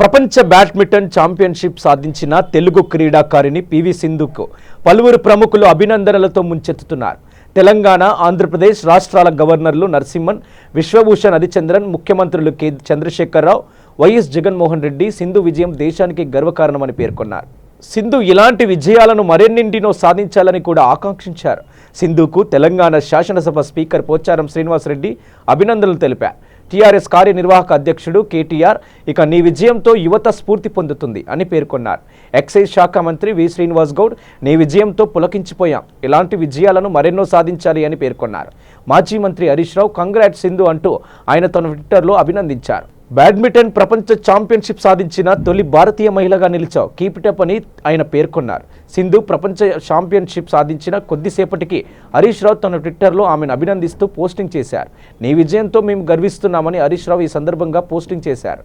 ప్రపంచ badminton championship సాధించిన తెలుగు క్రీడాకారిణి పివి సింధుకు పలువురు ప్రముఖులు అభినందనలతో ముంచెత్తుతున్నారు. తెలంగాణ, ఆంధ్రప్రదేశ్ రాష్ట్రాల గవర్నర్లు నరసింహన్, విశ్వభూషణ్ హరిచంద్రన్, ముఖ్యమంత్రులు కె చంద్రశేఖరరావు, వైఎస్ జగన్మోహన్ రెడ్డి సింధు విజయం దేశానికి గర్వకారణమని పేర్కొన్నారు. సింధు ఇలాంటి విజయాలను మరెన్నింటినో సాధించాలని కూడా ఆకాంక్షించారు. సింధుకు తెలంగాణ శాసనసభ స్పీకర్ పోచారం శ్రీనివాసరెడ్డి అభినందనలు తెలిపారు. టీఆర్ఎస్ కార్యనిర్వాహక అధ్యక్షుడు కేటీఆర్ ఇక నీ విజయంతో యువత స్ఫూర్తి పొందుతుంది అని పేర్కొన్నారు. ఎక్సైజ్ శాఖ మంత్రి వి శ్రీనివాస్ గౌడ్ నీ విజయంతో పులకించిపోయాం, ఇలాంటి విజయాలను మరెన్నో సాధించాలి అని పేర్కొన్నారు. మాజీ మంత్రి హరీష్ రావు కంగ్రాట్స్ సింధు అంటూ ఆయన తన ట్విట్టర్లో అభినందించారు. బ్యాడ్మింటన్ ప్రపంచ ఛాంపియన్షిప్ సాధించిన తొలి భారతీయ మహిళగా నిలిచావు, కీప్ ఇట్ అప్ అని ఆయన పేర్కొన్నారు. సింధు ప్రపంచ ఛాంపియన్షిప్ సాధించిన కొద్దిసేపటికి హరీష్ రావు తన ట్విట్టర్లో ఆమెను అభినందిస్తూ పోస్టింగ్ చేశారు. నీ విజయంతో మేము గర్విస్తున్నామని హరీష్ రావు ఈ సందర్భంగా పోస్టింగ్ చేశారు.